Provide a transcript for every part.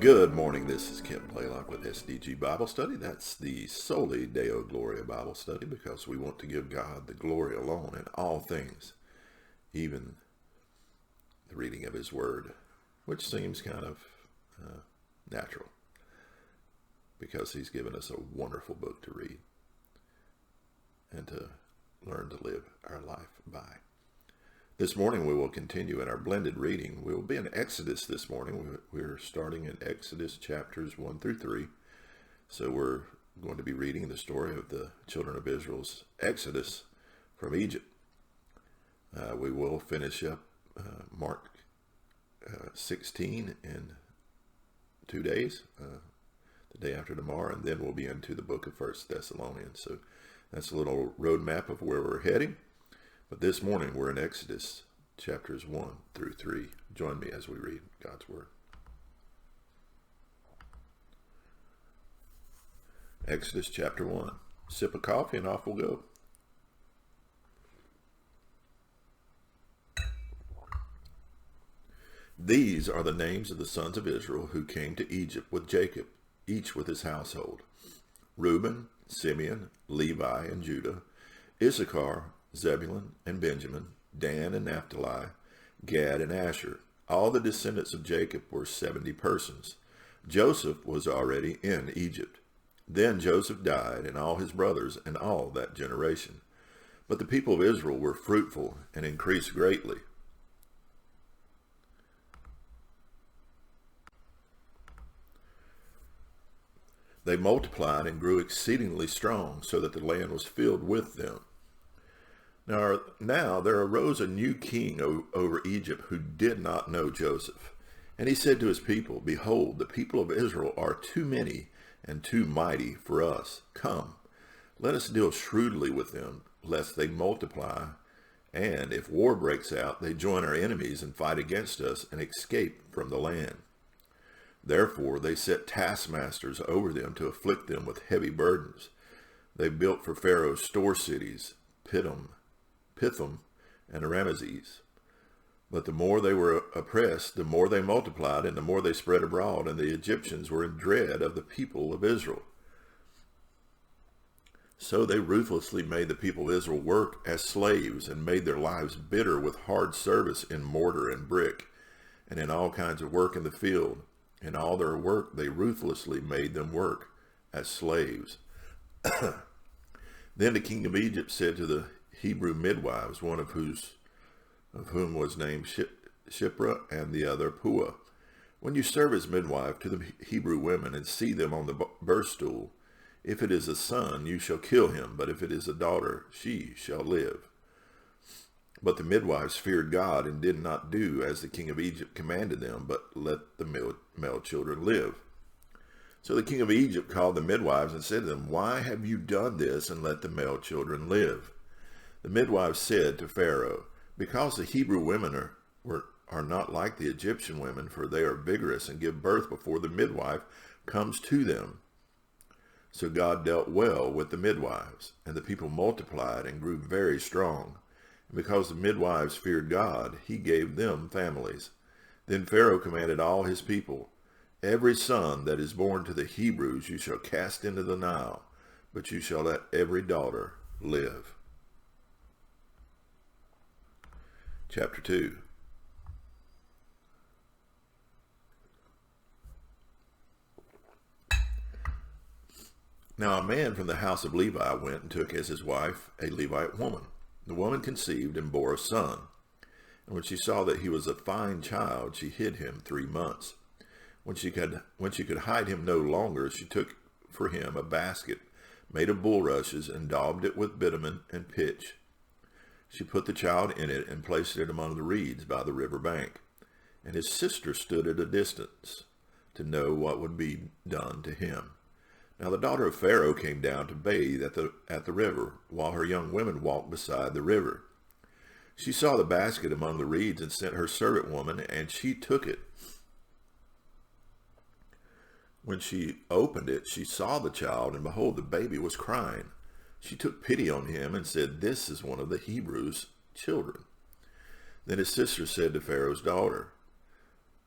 Good morning. This is Kent Blaylock with SDG Bible Study. That's the Soli Deo Gloria Bible Study because we want to give God the glory alone in all things, even the reading of His Word, which seems kind of natural because He's given us a wonderful book to read and to learn to live our life by. This morning we will continue in our blended reading. We will be in Exodus this morning. We're starting in Exodus chapters 1 through 3. So we're going to be reading the story of the children of Israel's exodus from Egypt. We will finish up Mark 16 in 2 days, the day after tomorrow, and then we'll be into the book of 1 Thessalonians. So that's a little roadmap of where we're heading. But this morning we're in Exodus chapters 1 through 3. Join me as we read God's Word. Exodus chapter 1. Sip of coffee and off we'll go. These are the names of the sons of Israel who came to Egypt with Jacob, each with his household: Reuben, Simeon, Levi, and Judah, Issachar, Zebulun and Benjamin, Dan and Naphtali, Gad and Asher. All the descendants of Jacob were 70 persons. Joseph was already in Egypt. Then Joseph died, and all his brothers, and all that generation. But the people of Israel were fruitful and increased greatly. They multiplied and grew exceedingly strong, so that the land was filled with them. Now there arose a new king over Egypt who did not know Joseph. And he said to his people, Behold, the people of Israel are too many and too mighty for us. Come, let us deal shrewdly with them, lest they multiply, and if war breaks out, they join our enemies and fight against us and escape from the land. Therefore they set taskmasters over them to afflict them with heavy burdens. They built for Pharaoh store cities, Pithom, and Ramesses. But the more they were oppressed, the more they multiplied, and the more they spread abroad, and the Egyptians were in dread of the people of Israel. So they ruthlessly made the people of Israel work as slaves, and made their lives bitter with hard service in mortar and brick, and in all kinds of work in the field. In all their work they ruthlessly made them work as slaves. Then the king of Egypt said to the Hebrew midwives, one of whom was named Shiphrah and the other Puah, When you serve as midwife to the Hebrew women and see them on the birth stool, if it is a son, you shall kill him, but if it is a daughter, she shall live. But the midwives feared God and did not do as the king of Egypt commanded them, but let the male children live. So the king of Egypt called the midwives and said to them, Why have you done this and let the male children live? The midwives said to Pharaoh, Because the Hebrew women are not like the Egyptian women, for they are vigorous and give birth before the midwife comes to them. So God dealt well with the midwives, and the people multiplied and grew very strong. And because the midwives feared God, he gave them families. Then Pharaoh commanded all his people, Every son that is born to the Hebrews you shall cast into the Nile, but you shall let every daughter live. Chapter 2. Now a man from the house of Levi went and took as his wife a Levite woman. The woman conceived and bore a son. And when she saw that he was a fine child, she hid him 3 months. When she could hide him no longer, she took for him a basket made of bulrushes and daubed it with bitumen and pitch. She put the child in it and placed it among the reeds by the river bank. And his sister stood at a distance to know what would be done to him. Now the daughter of Pharaoh came down to bathe at the river, while her young women walked beside the river. She saw the basket among the reeds and sent her servant woman, and she took it. When she opened it, she saw the child, and behold, the baby was crying. She took pity on him and said, This is one of the Hebrews' children. Then his sister said to Pharaoh's daughter,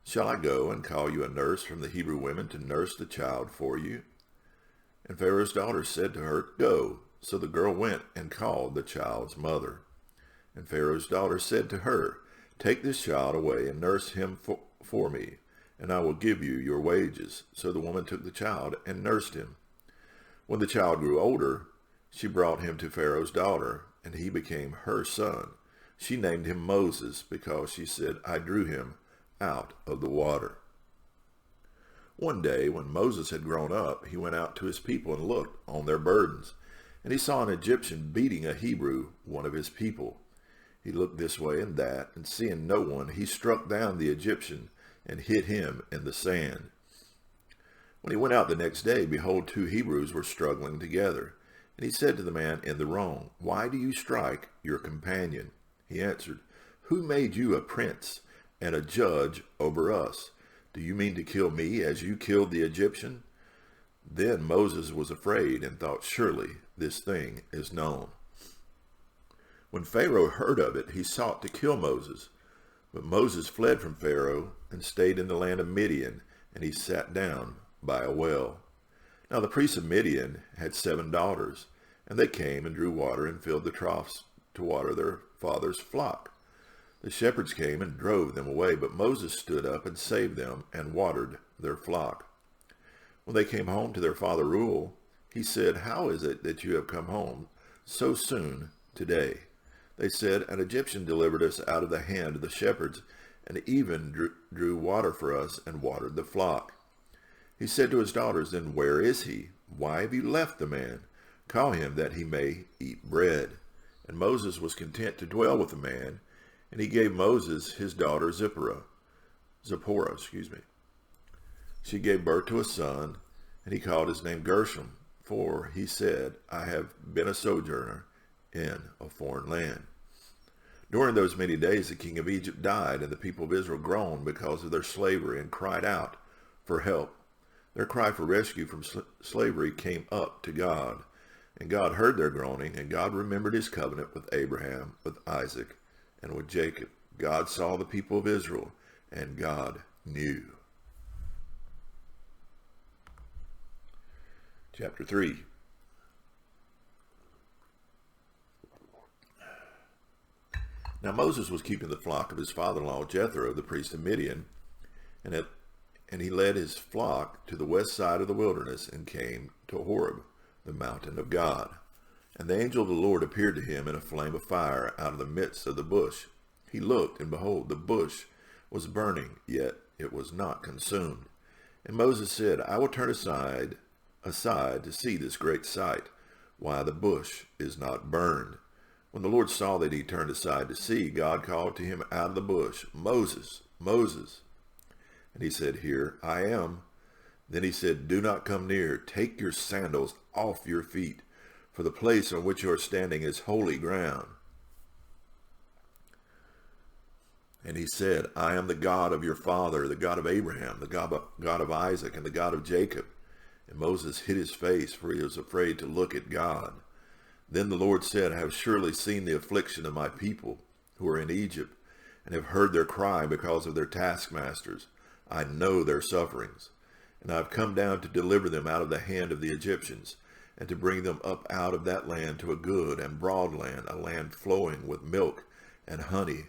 Shall I go and call you a nurse from the Hebrew women to nurse the child for you?" And Pharaoh's daughter said to her, "Go." So the girl went and called the child's mother. And Pharaoh's daughter said to her, "Take this child away and nurse him for me, and I will give you your wages." So the woman took the child and nursed him. When the child grew older, she brought him to Pharaoh's daughter, and he became her son. She named him Moses because she said, "I drew him out of the water." One day, when Moses had grown up, he went out to his people and looked on their burdens, and he saw an Egyptian beating a Hebrew, one of his people. He looked this way and that, and seeing no one, he struck down the Egyptian and hid him in the sand. When he went out the next day, behold, 2 Hebrews were struggling together. And he said to the man in the wrong, "Why do you strike your companion?" He answered, "Who made you a prince and a judge over us? Do you mean to kill me as you killed the Egyptian?" Then Moses was afraid and thought, "Surely this thing is known." When Pharaoh heard of it, he sought to kill Moses. But Moses fled from Pharaoh and stayed in the land of Midian, and he sat down by a well. Now the priests of Midian had 7 daughters, and they came and drew water and filled the troughs to water their father's flock. The shepherds came and drove them away, but Moses stood up and saved them and watered their flock. When they came home to their father Reuel, he said, "How is it that you have come home so soon today?" They said, "An Egyptian delivered us out of the hand of the shepherds, and even drew water for us and watered the flock." He said to his daughters, "Then where is he? Why have you left the man? Call him that he may eat bread." And Moses was content to dwell with the man, and he gave Moses his daughter Zipporah. She gave birth to a son, and he called his name Gershom, for he said, "I have been a sojourner in a foreign land." During those many days the king of Egypt died, and the people of Israel groaned because of their slavery and cried out for help. Their cry for rescue from slavery came up to God, and God heard their groaning, and God remembered his covenant with Abraham, with Isaac, and with Jacob. God saw the people of Israel, and God knew. Chapter 3. Now Moses was keeping the flock of his father-in-law Jethro, the priest of Midian, and he led his flock to the west side of the wilderness and came to Horeb, the mountain of God. And the angel of the Lord appeared to him in a flame of fire out of the midst of the bush. He looked, and behold, the bush was burning, yet it was not consumed. And Moses said, "I will turn aside to see this great sight, why the bush is not burned." When the Lord saw that he turned aside to see, God called to him out of the bush, "Moses, Moses." And he said, "Here I am." Then he said, "Do not come near. Take your sandals off your feet, for the place on which you are standing is holy ground." And he said, "I am the God of your father, the God of Abraham, the God of Isaac, and the God of Jacob." And Moses hid his face, for he was afraid to look at God. Then the Lord said, "I have surely seen the affliction of my people who are in Egypt, and have heard their cry because of their taskmasters. I know their sufferings. And I have come down to deliver them out of the hand of the Egyptians, and to bring them up out of that land to a good and broad land, a land flowing with milk and honey,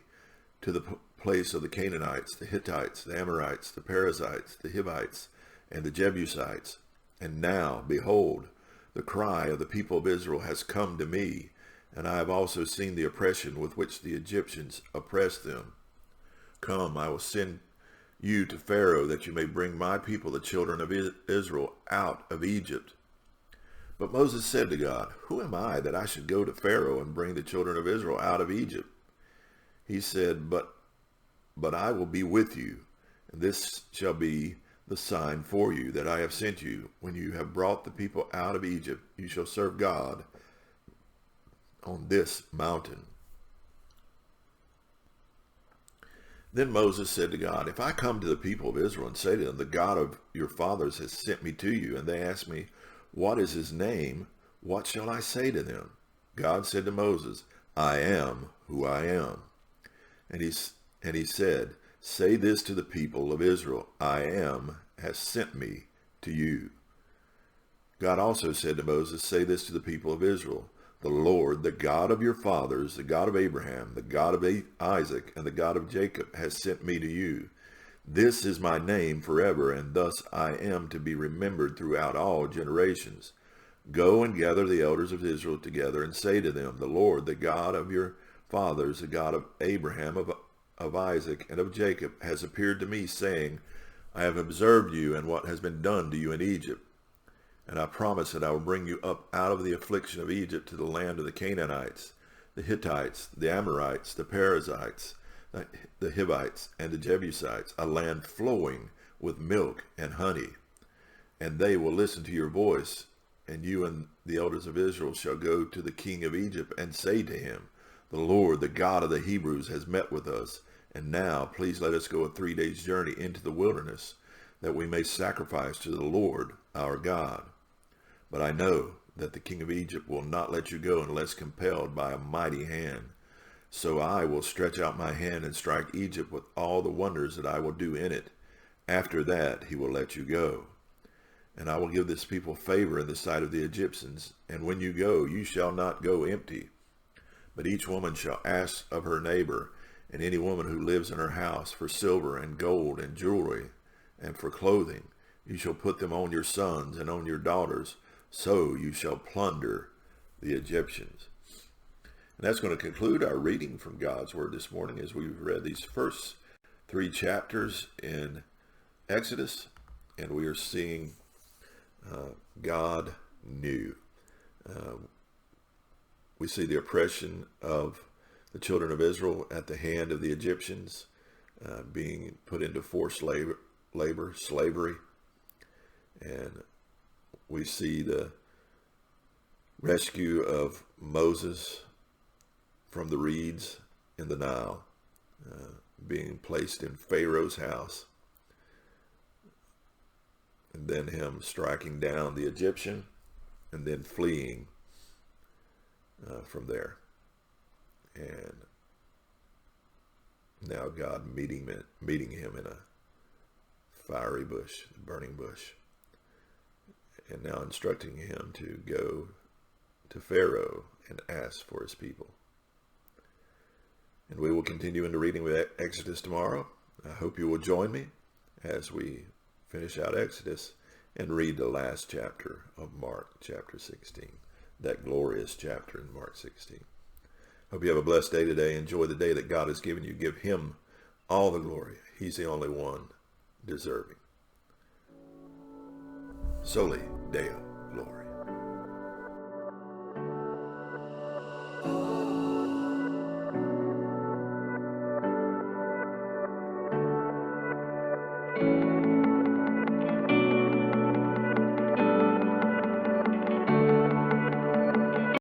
to the place of the Canaanites, the Hittites, the Amorites, the Perizzites, the Hivites, and the Jebusites. And now, behold, the cry of the people of Israel has come to me, and I have also seen the oppression with which the Egyptians oppress them. Come, I will send you to Pharaoh, that you may bring my people, the children of Israel, out of Egypt." But Moses said to God, "Who am I that I should go to Pharaoh and bring the children of Israel out of Egypt?" He said, But I will be with you, and this shall be the sign for you that I have sent you. When you have brought the people out of Egypt, you shall serve God on this mountain." Then Moses said to God, "If I come to the people of Israel and say to them, 'The God of your fathers has sent me to you,' and they ask me, 'What is his name?' what shall I say to them?" God said to Moses, "I am who I am." And he said, Say this to the people of Israel, I am has sent me to you. God also said to Moses, say this to the people of Israel, the Lord, the God of your fathers, the God of Abraham, the God of Isaac, and the God of Jacob, has sent me to you. This is my name forever, and thus I am to be remembered throughout all generations. Go and gather the elders of Israel together, and say to them, the Lord, the God of your fathers, the God of Abraham, of Isaac, and of Jacob, has appeared to me, saying, I have observed you and what has been done to you in Egypt. And I promise that I will bring you up out of the affliction of Egypt to the land of the Canaanites, the Hittites, the Amorites, the Perizzites, the Hivites, and the Jebusites, a land flowing with milk and honey. And they will listen to your voice, and you and the elders of Israel shall go to the king of Egypt and say to him, the Lord, the God of the Hebrews, has met with us. And now please let us go a 3 days' journey into the wilderness, that we may sacrifice to the Lord our God. But I know that the king of Egypt will not let you go unless compelled by a mighty hand. So I will stretch out my hand and strike Egypt with all the wonders that I will do in it. After that he will let you go. And I will give this people favor in the sight of the Egyptians. And when you go, you shall not go empty. But each woman shall ask of her neighbor, and any woman who lives in her house, for silver and gold and jewelry, and for clothing. You shall put them on your sons and on your daughters. So you shall plunder the Egyptians. And that's going to conclude our reading from God's Word this morning as we've read these first 3 chapters in Exodus. And we are seeing God new. We see the oppression of the children of Israel at the hand of the Egyptians, being put into forced labor, slavery. And we see the rescue of Moses from the reeds in the Nile, being placed in Pharaoh's house, and then him striking down the Egyptian and then fleeing from there. And now God meeting him in a fiery bush, a burning bush. And now instructing him to go to Pharaoh and ask for his people. And we will continue into reading with Exodus tomorrow. I hope you will join me as we finish out Exodus and read the last chapter of Mark chapter 16, that glorious chapter in Mark 16. Hope you have a blessed day today. Enjoy the day that God has given you. Give him all the glory. He's the only one deserving. Soli, Deo.